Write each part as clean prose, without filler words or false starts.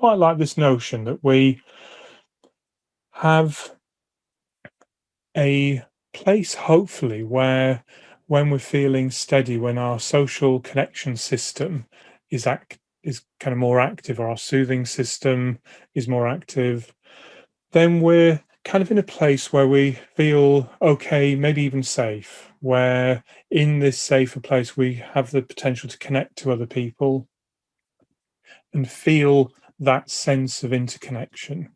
quite like this notion that we have a place, hopefully, where when we're feeling steady, when our social connection system is kind of more active, or our soothing system is more active, then we're kind of in a place where we feel okay, maybe even safe, where in this safer place we have the potential to connect to other people and feel that sense of interconnection.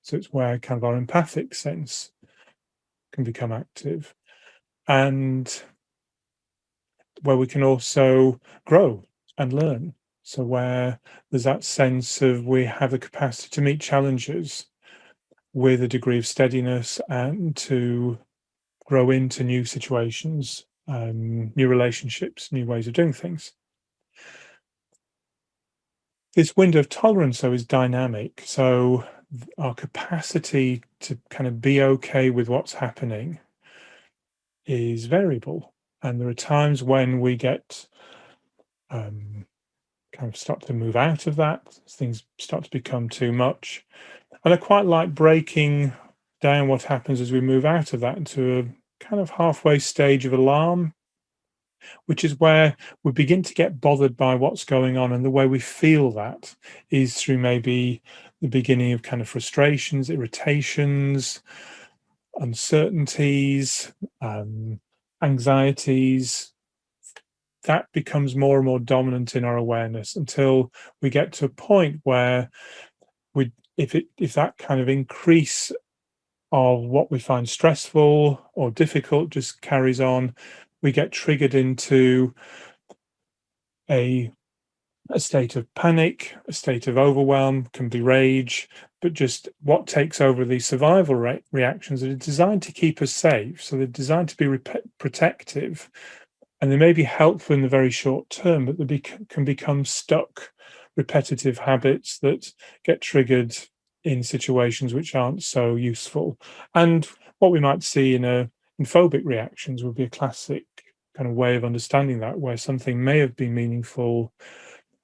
So it's where kind of our empathic sense can become active, and where we can also grow and learn. So where there's that sense of we have the capacity to meet challenges with a degree of steadiness and to grow into new situations, new relationships, new ways of doing things. This window of tolerance, though, is dynamic. So our capacity to kind of be okay with what's happening is variable. And there are times when we get um, kind of start to move out of that, things start to become too much. And I quite like breaking down what happens as we move out of that into a kind of halfway stage of alarm, which is where we begin to get bothered by what's going on. And the way we feel that is through maybe the beginning of kind of frustrations, irritations, uncertainties, anxieties. That becomes more and more dominant in our awareness until we get to a point where if that kind of increase of what we find stressful or difficult just carries on, we get triggered into a a state of panic, a state of overwhelm, can be rage, but just what takes over these survival reactions that are designed to keep us safe. So they're designed to be protective, and they may be helpful in the very short term, but they can become stuck, repetitive habits that get triggered in situations which aren't so useful. And what we might see in phobic reactions would be a classic kind of way of understanding that, where something may have been meaningful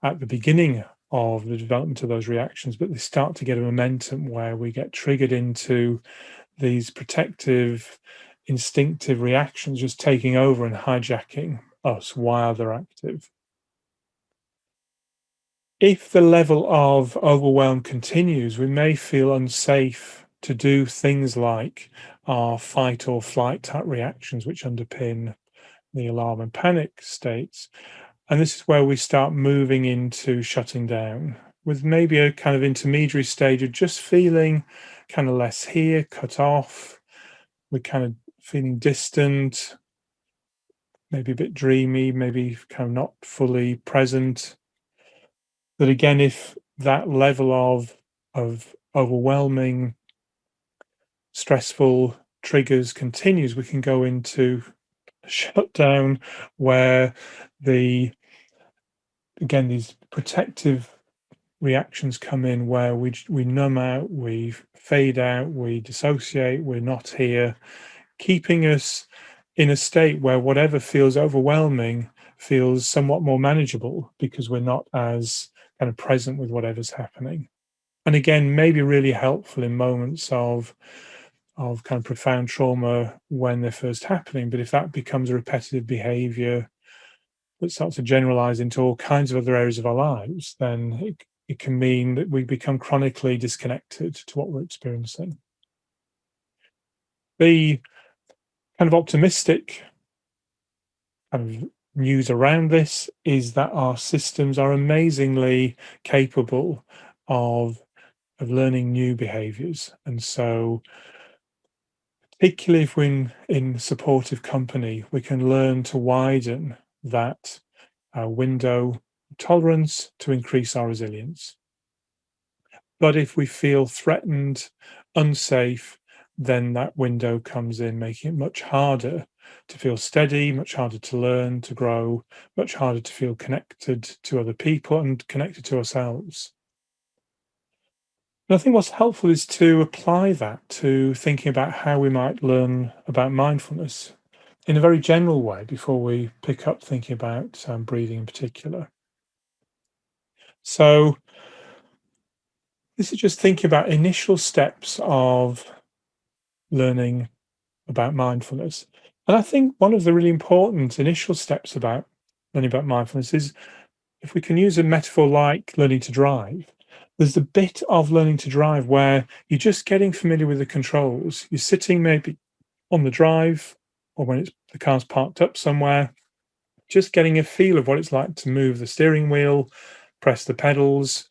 at the beginning of the development of those reactions, but they start to get a momentum where we get triggered into these protective, instinctive reactions just taking over and hijacking us while they're active. If the level of overwhelm continues, we may feel unsafe to do things like our fight or flight type reactions, which underpin the alarm and panic states. And this is where we start moving into shutting down, with maybe a kind of intermediary stage of just feeling kind of less here, cut off. We're kind of feeling distant, maybe a bit dreamy, maybe kind of not fully present. But again, if that level of overwhelming, stressful triggers continues, we can go into shutdown where the again these protective reactions come in, where we numb out, we fade out, we dissociate, we're not here, keeping us in a state where whatever feels overwhelming feels somewhat more manageable because we're not as kind of present with whatever's happening. And again, maybe really helpful in moments of kind of profound trauma when they're first happening. But if that becomes a repetitive behavior that starts to generalize into all kinds of other areas of our lives, then it can mean that we become chronically disconnected to what we're experiencing. The kind of optimistic kind of news around this is that our systems are amazingly capable of learning new behaviors. And so particularly if we're in supportive company, we can learn to widen that window of tolerance to increase our resilience. But if we feel threatened, unsafe, then that window comes in, making it much harder to feel steady, much harder to learn, to grow, much harder to feel connected to other people and connected to ourselves. And I think what's helpful is to apply that to thinking about how we might learn about mindfulness in a very general way before we pick up thinking about breathing in particular. So This is just thinking about initial steps of learning about mindfulness. And I think one of the really important initial steps about learning about mindfulness is, if we can use a metaphor like learning to drive, there's the bit of learning to drive where you're just getting familiar with the controls. You're sitting maybe on the drive, or when the car's parked up somewhere, just getting a feel of what it's like to move the steering wheel, press the pedals.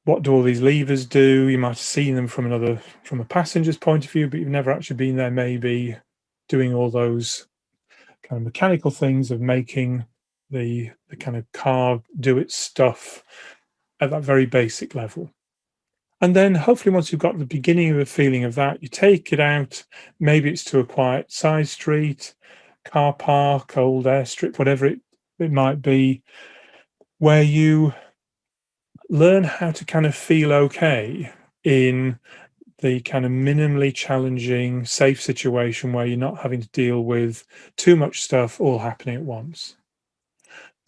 What do all these levers do? You might have seen them from a passenger's point of view, but you've never actually been there, maybe doing all those kind of mechanical things of making the kind of car do its stuff at that very basic level. And then hopefully once you've got the beginning of a feeling of that, you take it out. Maybe it's to a quiet side street, car park, old airstrip, whatever it might be, where you learn how to kind of feel okay in the kind of minimally challenging, safe situation where you're not having to deal with too much stuff all happening at once.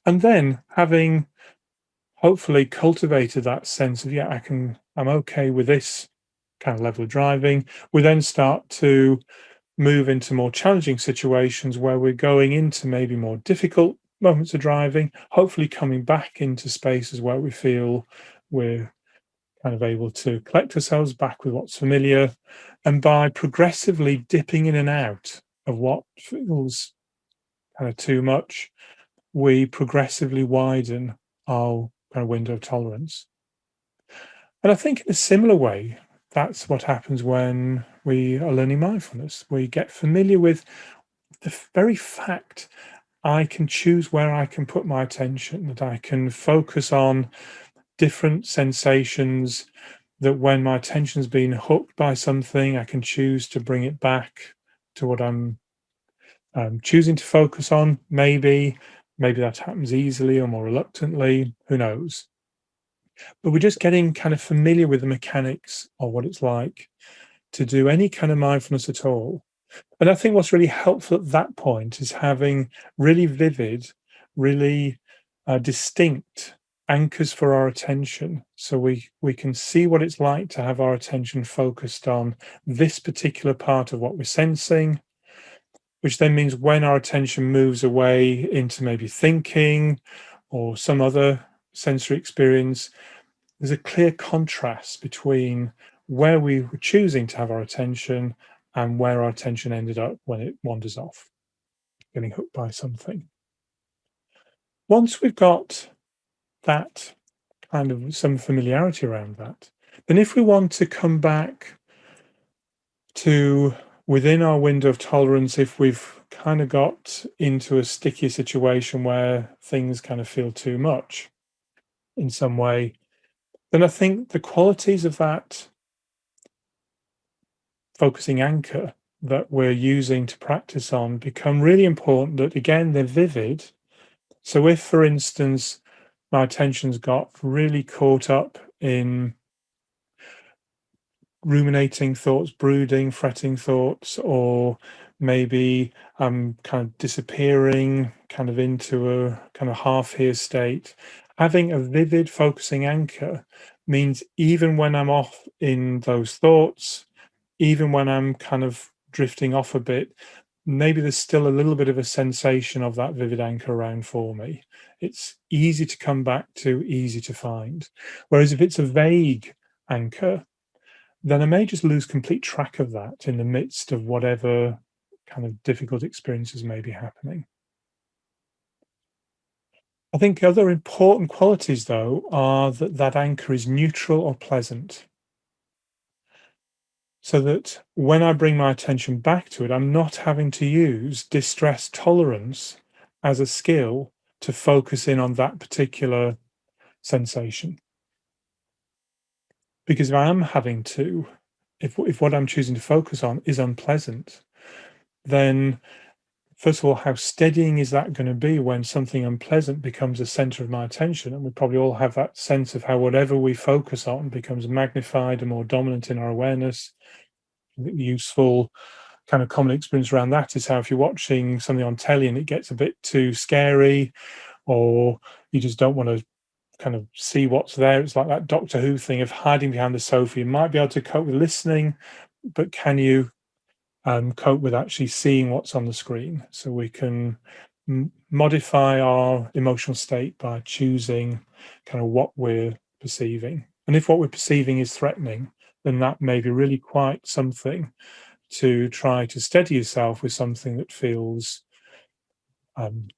And then having hopefully cultivated that sense of, yeah, I'm okay with this kind of level of driving, we then start to move into more challenging situations where we're going into maybe more difficult moments of driving, hopefully coming back into spaces where we feel we're kind of able to collect ourselves back with what's familiar. And by progressively dipping in and out of what feels kind of too much, we progressively widen our kind of window of tolerance. And I think in a similar way, that's what happens when we are learning mindfulness. We get familiar with the very fact I can choose where I can put my attention, that I can focus on different sensations, that when my attention's been hooked by something, I can choose to bring it back to what I'm choosing to focus on. Maybe that happens easily or more reluctantly, who knows? But we're just getting kind of familiar with the mechanics of what it's like to do any kind of mindfulness at all. And I think what's really helpful at that point is having really vivid, really distinct anchors for our attention. So we can see what it's like to have our attention focused on this particular part of what we're sensing, which then means when our attention moves away into maybe thinking or some other sensory experience, there's a clear contrast between where we were choosing to have our attention and where our attention ended up when it wanders off, getting hooked by something. Once we've got that kind of some familiarity around that, then if we want to come back to within our window of tolerance, if we've kind of got into a sticky situation where things kind of feel too much in some way, then I think the qualities of that focusing anchor that we're using to practice on become really important, that again they're vivid. So if, for instance, my attention's got really caught up in ruminating thoughts, brooding, fretting thoughts, or maybe I'm kind of disappearing kind of into a kind of half here state, having a vivid focusing anchor means even when I'm off in those thoughts, even when I'm kind of drifting off a bit, maybe there's still a little bit of a sensation of that vivid anchor around for me. It's easy to come back to, easy to find. Whereas if it's a vague anchor, then I may just lose complete track of that in the midst of whatever kind of difficult experiences may be happening. I think other important qualities, though, are that that anchor is neutral or pleasant. So that when I bring my attention back to it, I'm not having to use distress tolerance as a skill to focus in on that particular sensation. Because if I am having to, if what I'm choosing to focus on is unpleasant, then first of all, how steadying is that going to be when something unpleasant becomes the center of my attention? And we probably all have that sense of how whatever we focus on becomes magnified and more dominant in our awareness. The useful kind of common experience around that is how if you're watching something on telly and it gets a bit too scary, or you just don't want to kind of see what's there. It's like that Doctor Who thing of hiding behind the sofa. You might be able to cope with listening, but can you cope with actually seeing what's on the screen? So we can modify our emotional state by choosing kind of what we're perceiving. And if what we're perceiving is threatening, then that may be really quite something to try to steady yourself with something that feels um,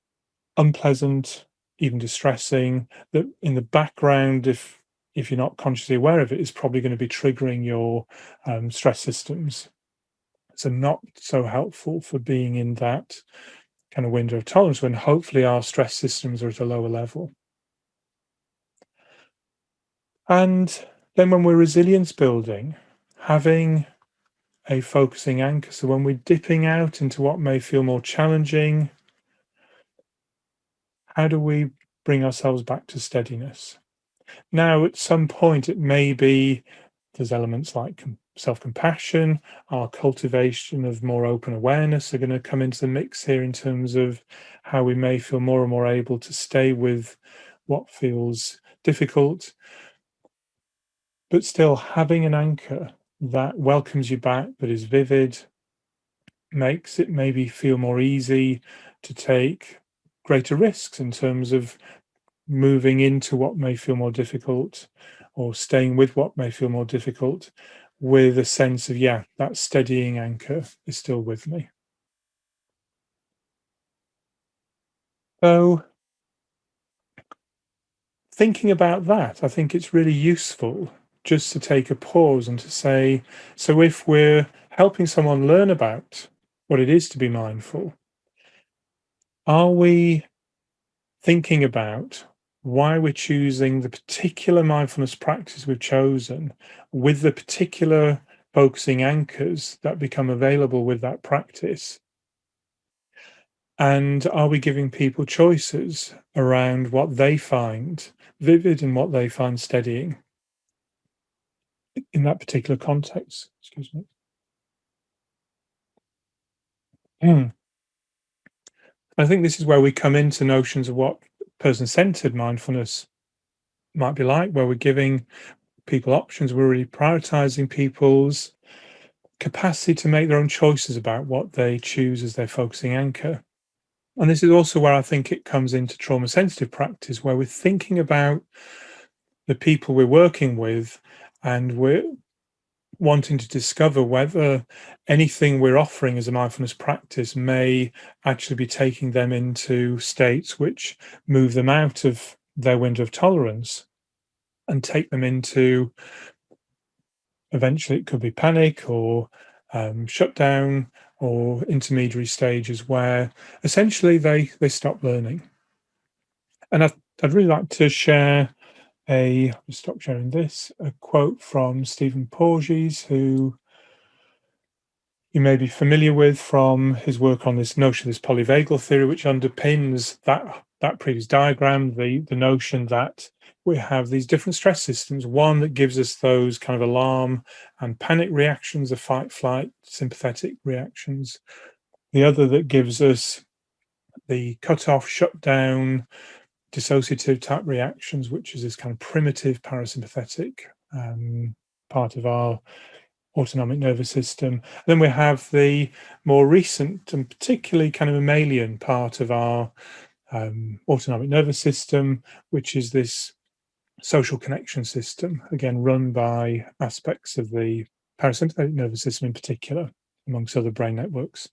unpleasant, even distressing, that in the background, if you're not consciously aware of it, is probably going to be triggering your stress systems. So not so helpful for being in that kind of window of tolerance when hopefully our stress systems are at a lower level. And then when we're resilience building, having a focusing anchor. So when we're dipping out into what may feel more challenging, how do we bring ourselves back to steadiness? Now, at some point, it may be there's elements like self-compassion, our cultivation of more open awareness are going to come into the mix here in terms of how we may feel more and more able to stay with what feels difficult, but still having an anchor that welcomes you back, that is vivid, makes it maybe feel more easy to take greater risks in terms of moving into what may feel more difficult or staying with what may feel more difficult with a sense of, yeah, that steadying anchor is still with me. So, thinking about that, I think it's really useful just to take a pause and to say, so if we're helping someone learn about what it is to be mindful, are we thinking about why we're choosing the particular mindfulness practice we've chosen with the particular focusing anchors that become available with that practice? And are we giving people choices around what they find vivid and what they find steadying in that particular context? Excuse me. Mm. I think this is where we come into notions of what person centered mindfulness might be like, where we're giving people options, we're really prioritizing people's capacity to make their own choices about what they choose as their focusing anchor. And this is also where I think it comes into trauma sensitive practice, where we're thinking about the people we're working with and we're wanting to discover whether anything we're offering as a mindfulness practice may actually be taking them into states which move them out of their window of tolerance and take them into, eventually it could be panic or shutdown or intermediary stages where essentially they stop learning. And I'd really like to share I'll stop sharing this, a quote from Stephen Porges, who you may be familiar with from his work on this notion of this polyvagal theory, which underpins that previous diagram, the notion that we have these different stress systems, one that gives us those kind of alarm and panic reactions, the fight, flight, sympathetic reactions, the other that gives us the cut off, shut down, dissociative type reactions, which is this kind of primitive parasympathetic part of our autonomic nervous system. And then we have the more recent and particularly kind of mammalian part of our autonomic nervous system, which is this social connection system, again, run by aspects of the parasympathetic nervous system in particular, amongst other brain networks.